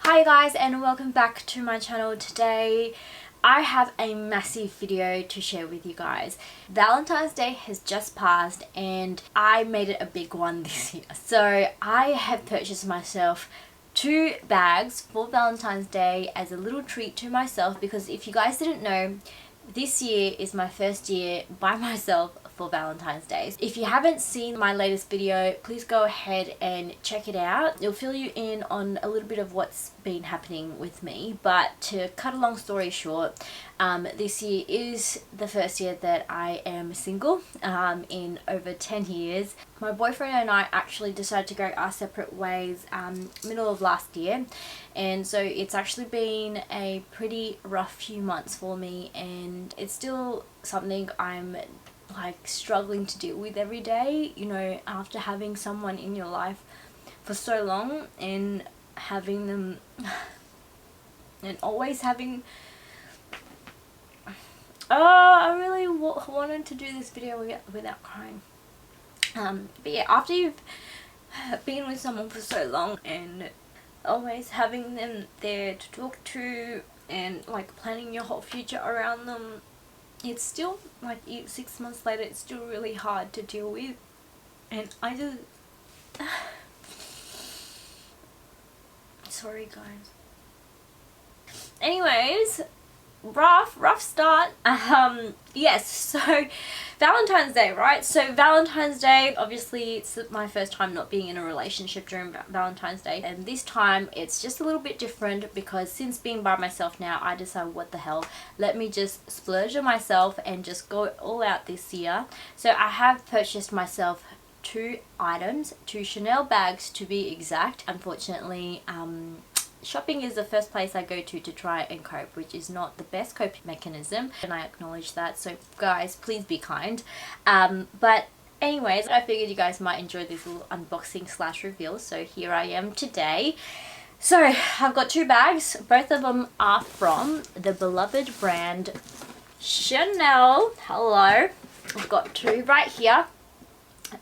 Hi guys, and welcome back to my channel. Today I have a massive video to share with you guys. Valentine's Day has just passed and I made it a big one this year. So I have purchased myself 2 bags for Valentine's Day as a little treat to myself, because if you guys didn't know, this year is my first year by myself for Valentine's Day. If you haven't seen my latest video, please go ahead and check it out. It'll fill you in on a little bit of what's been happening with me. But to cut a long story short, this year is the first year that I am single in over 10 years. My boyfriend and I actually decided to go our separate ways middle of last year, and so it's actually been a pretty rough few months for me, and it's still something I'm like struggling to deal with every day, you know, after having someone in your life for so long and having them and always having I really wanted to do this video without crying. But yeah, after you've been with someone for so long and always having them there to talk to and like planning your whole future around them, it's still like 6 months later, it's still really hard to deal with. And I just sorry guys. Anyways, rough start. Yes, so Valentine's Day, right? So Valentine's Day, obviously it's my first time not being in a relationship during Valentine's Day, and this time it's just a little bit different because since being by myself now, I decided, what the hell, let me just splurge on myself and just go all out this year. So I have purchased myself 2 items, 2 Chanel bags to be exact. Unfortunately, shopping is the first place I go to try and cope, which is not the best coping mechanism, and I acknowledge that, so guys, please be kind. But anyways, I figured you guys might enjoy this little unboxing slash reveal, so here I am today. So I've got 2 bags, both of them are from the beloved brand Chanel. Hello, I've got 2 right here.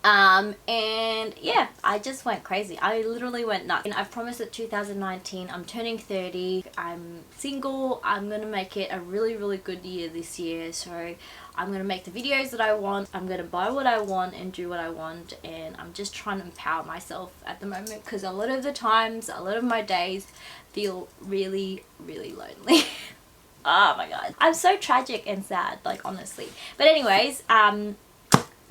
And yeah, I just went crazy. I literally went nuts. And I've promised that 2019, I'm turning 30, I'm single, I'm gonna make it a really good year this year. So I'm gonna make the videos that I want, I'm gonna buy what I want and do what I want, and I'm just trying to empower myself at the moment, because a lot of the times, a lot of my days feel really lonely. Oh my god, I'm so tragic and sad, like, honestly. But anyways,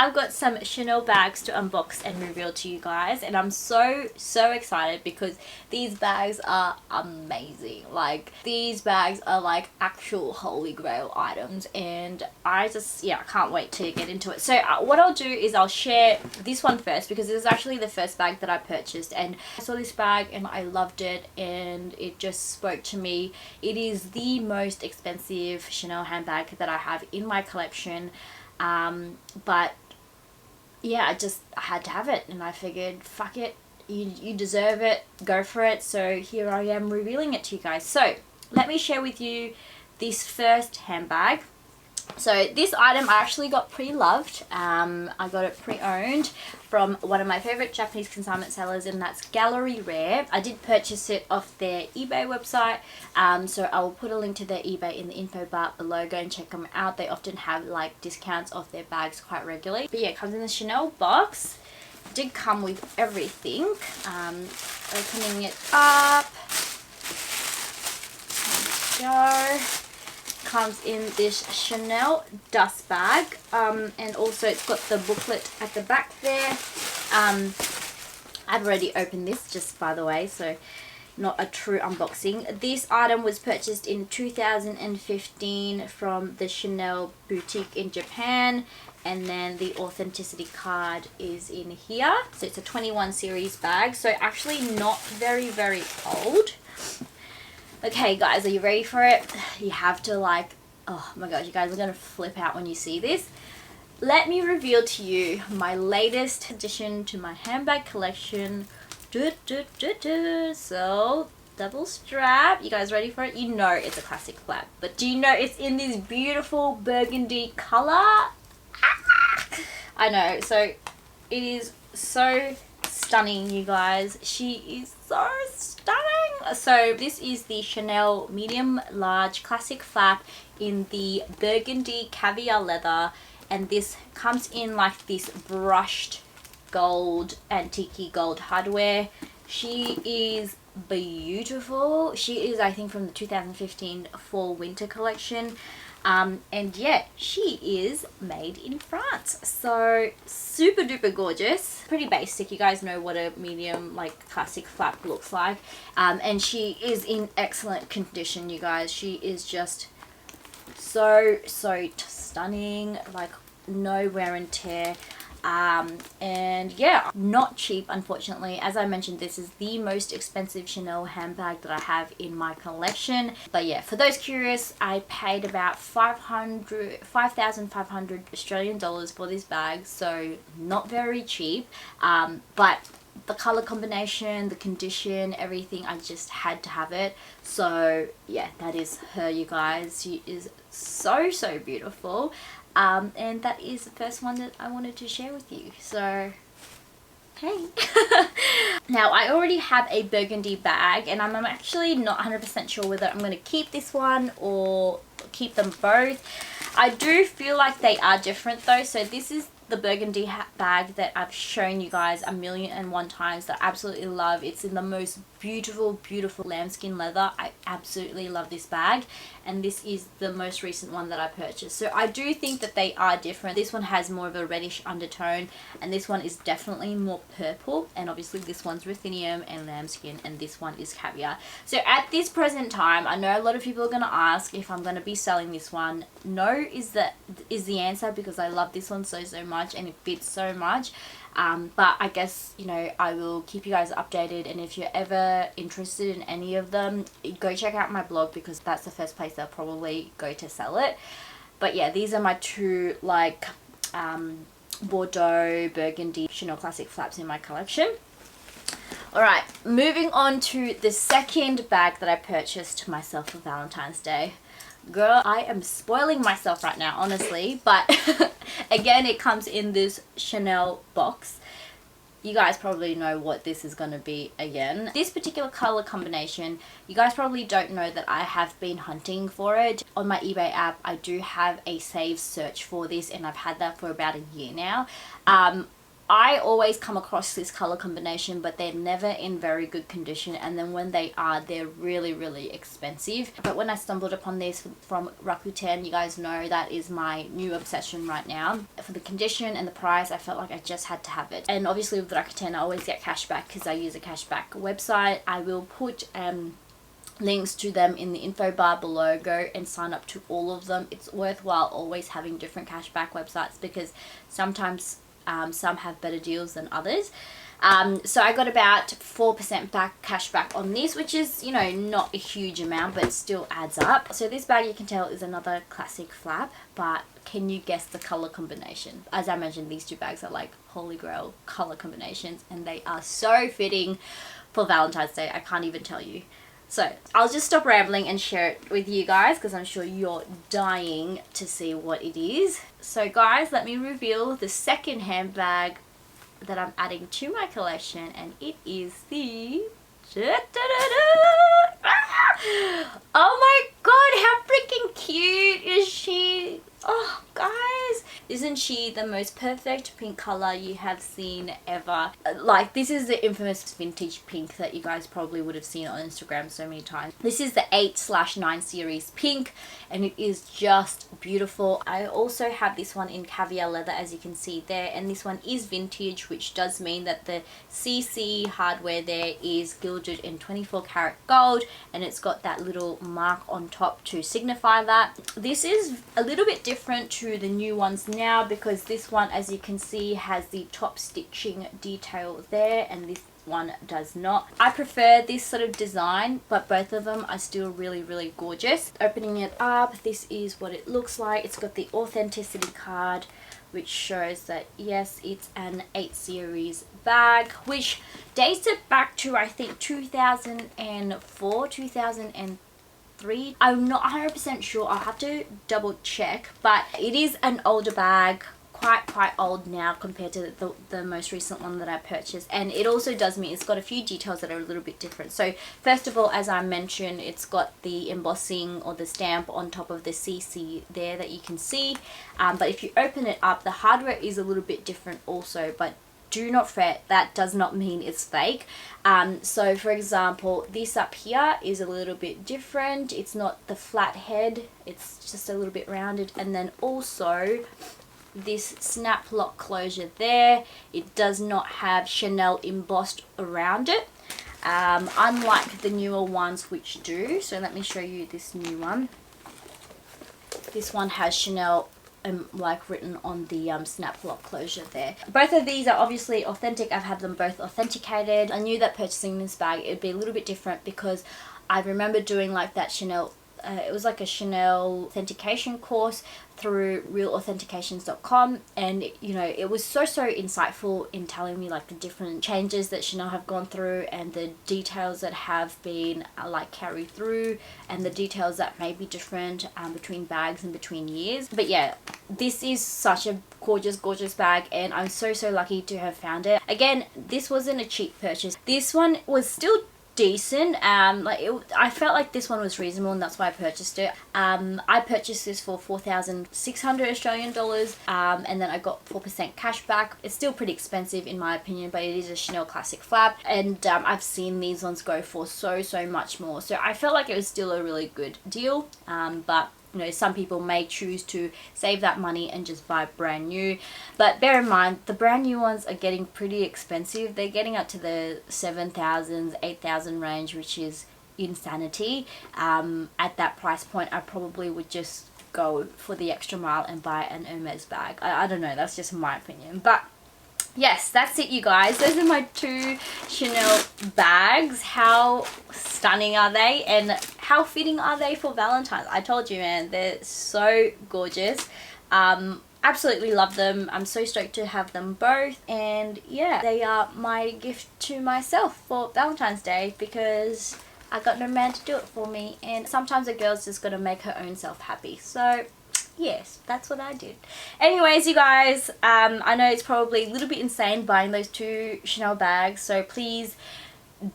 I've got some Chanel bags to unbox and reveal to you guys, and I'm so excited because these bags are amazing. Like, these bags are like actual holy grail items, and I just, yeah, I can't wait to get into it. So what I'll do is I'll share this one first, because this is actually the first bag that I purchased, and I saw this bag and I loved it and it just spoke to me. It is the most expensive Chanel handbag that I have in my collection, but yeah, I had to have it, and I figured, fuck it, you deserve it, go for it. So here I am revealing it to you guys. So let me share with you this first handbag. So this item I actually got pre-loved. I got it pre-owned from one of my favorite Japanese consignment sellers, and that's Gallery Rare. I did purchase it off their eBay website, so I will put a link to their eBay in the info bar below. Go and check them out. They often have like discounts off their bags quite regularly. But yeah, it comes in the Chanel box. It did come with everything. Opening it up. There we go. Comes in this Chanel dust bag, and also it's got the booklet at the back there. I've already opened this, just by the way, so not a true unboxing. This item was purchased in 2015 from the Chanel boutique in Japan, and then the authenticity card is in here. So it's a 21 series bag, so actually not very old. Okay guys, are you ready for it? You have to, like, oh my gosh, you guys are gonna flip out when you see this. Let me reveal to you my latest addition to my handbag collection. So, double strap. You guys ready for it? You know it's a classic flap, but do you know it's in this beautiful burgundy color? I know, so it is so stunning, you guys. She is so stunning. So this is the Chanel medium large classic flap in the burgundy caviar leather, and this comes in like this brushed gold, antique gold hardware. She is beautiful. She is, I think, from the 2015 fall winter collection. And yeah, she is made in France, so super duper gorgeous. Pretty basic, you guys know what a medium like classic flap looks like. And she is in excellent condition, you guys. She is just so stunning, like no wear and tear. And yeah, not cheap, unfortunately. As I mentioned, this is the most expensive Chanel handbag that I have in my collection. But yeah, for those curious, I paid about 5,500 Australian dollars for this bag, so not very cheap. But the color combination, the condition, everything, I just had to have it. So yeah, that is her, you guys. She is so beautiful. And that is the first one that I wanted to share with you. So, hey. Now, I already have a burgundy bag, and I'm actually not 100% sure whether I'm going to keep this one or keep them both. I do feel like they are different though. So this is the burgundy bag that I've shown you guys 1,000,001 times that I absolutely love. It's in the most beautiful lambskin leather. I absolutely love this bag, and this is the most recent one that I purchased. So I do think that they are different. This one has more of a reddish undertone, and this one is definitely more purple, and obviously this one's ruthenium and lambskin, and this one is caviar. So at this present time, I know a lot of people are going to ask if I'm going to be selling this one. No is the answer, because I love this one so much and it fits so much. But I guess, you know, I will keep you guys updated, and if you're ever interested in any of them, go check out my blog, because that's the first place I'll probably go to sell it. But yeah, these are my two like Bordeaux burgundy Chanel classic flaps in my collection. Alright, moving on to the second bag that I purchased myself for Valentine's Day. Girl, I am spoiling myself right now, honestly, but again, it comes in this Chanel box. You guys probably know what this is going to be again. This particular color combination, you guys probably don't know that I have been hunting for it. On my eBay app, I do have a saved search for this, and I've had that for about a year now. I always come across this color combination, but they're never in very good condition, and then when they are, they're really expensive. But when I stumbled upon this from Rakuten, you guys know that is my new obsession right now. For the condition and the price, I felt like I just had to have it. And obviously with Rakuten, I always get cashback because I use a cashback website. I will put links to them in the info bar below. Go and sign up to all of them. It's worthwhile always having different cashback websites, because sometimes some have better deals than others. So I got about 4% back cashback on this, which is, you know, not a huge amount, but it still adds up. So this bag, you can tell, is another classic flap, but can you guess the color combination? As I mentioned, these two bags are like holy grail color combinations, and they are so fitting for Valentine's Day. I can't even tell you. So I'll just stop rambling and share it with you guys, because I'm sure you're dying to see what it is. So guys, let me reveal the second handbag that I'm adding to my collection, and it is the... Oh my god, how freaking cute is she? Oh guys, isn't she the most perfect pink color you have seen ever? Like, this is the infamous vintage pink that you guys probably would have seen on Instagram so many times. This is the 8/9 series pink, and it is just beautiful. I also have this one in caviar leather, as you can see there, and this one is vintage, which does mean that the CC hardware there is gilded in 24 karat gold, and it's got that little mark on top to signify that. This is a little bit different to the new ones now, because this one, as you can see, has the top stitching detail there, and this one does not. I prefer this sort of design, but both of them are still really gorgeous. Opening it up, this is what it looks like. It's got the authenticity card, which shows that yes, it's an 8 series bag, which dates it back to, I think, 2004, 2003. I'm not 100% sure, I'll have to double check, but it is an older bag, quite old now compared to the most recent one that I purchased. And it also does mean it's got a few details that are a little bit different. So first of all, as I mentioned, it's got the embossing or the stamp on top of the CC there that you can see. But if you open it up, the hardware is a little bit different also, but do not fret, that does not mean it's fake. So for example, this up here is a little bit different. It's not the flat head, it's just a little bit rounded. And then also this snap lock closure there, it does not have Chanel embossed around it, unlike the newer ones which do. So let me show you this new one. This one has Chanel like written on the snap lock closure there. Both of these are obviously authentic. I've had them both authenticated. I knew that purchasing this bag it would be a little bit different because I remember doing like that Chanel it was like a Chanel authentication course through realauthentications.com, and you know, it was so insightful in telling me like the different changes that Chanel have gone through and the details that have been like carried through, and the details that may be different between bags and between years. But yeah, this is such a gorgeous bag, and I'm so lucky to have found it. Again, this wasn't a cheap purchase. This one was still decent. I felt like this one was reasonable, and that's why I purchased it. I purchased this for 4,600 Australian dollars, and then I got 4% cash back. It's still pretty expensive in my opinion, but it is a Chanel classic flap, and I've seen these ones go for so much more. So I felt like it was still a really good deal, but you know, some people may choose to save that money and just buy brand new. But bear in mind, the brand new ones are getting pretty expensive. They're getting up to the 7,000, 8,000 range, which is insanity. At that price point, I probably would just go for the extra mile and buy an Hermes bag. I don't know, that's just my opinion. But yes, that's it, you guys. Those are my two Chanel bags. How stunning are they, and how fitting are they for Valentine's? I told you, man, they're so gorgeous. Absolutely love them. I'm so stoked to have them both, and yeah, they are my gift to myself for Valentine's Day because I got no man to do it for me, and sometimes a girl's just got to make her own self happy. So yes, that's what I did. Anyways, you guys, I know it's probably a little bit insane buying those two Chanel bags, so please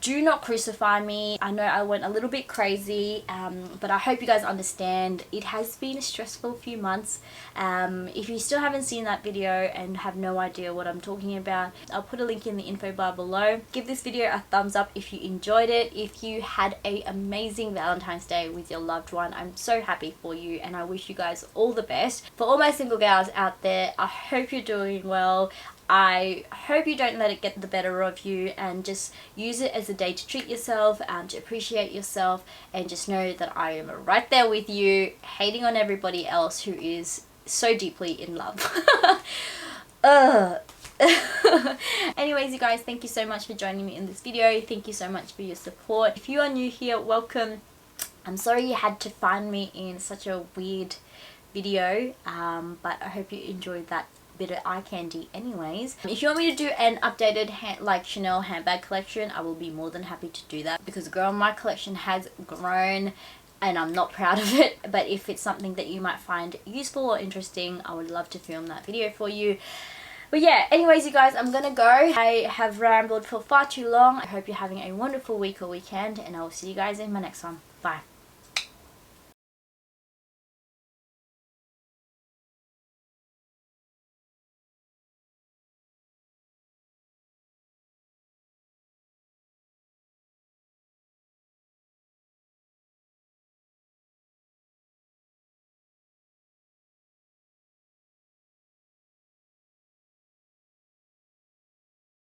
do not crucify me. I know I went a little bit crazy, but I hope you guys understand. It has been a stressful few months. If you still haven't seen that video and have no idea what I'm talking about, I'll put a link in the info bar below. Give this video a thumbs up if you enjoyed it. If you had an amazing Valentine's Day with your loved one, I'm so happy for you, and I wish you guys all the best. For all my single gals out there, I hope you're doing well. I hope you don't let it get the better of you, and just use it as a day to treat yourself, to appreciate yourself, and just know that I am right there with you, hating on everybody else who is so deeply in love. Anyways, you guys, thank you so much for joining me in this video. Thank you so much for your support. If you are new here, welcome. I'm sorry you had to find me in such a weird video, but I hope you enjoyed that bit of eye candy anyways. If you want me to do an updated Chanel handbag collection, I will be more than happy to do that, because girl, my collection has grown and I'm not proud of it. But if it's something that you might find useful or interesting, I would love to film that video for you. But yeah, anyways, you guys, I'm gonna go. I have rambled for far too long. I hope you're having a wonderful week or weekend, and I will see you guys in my next one. Bye.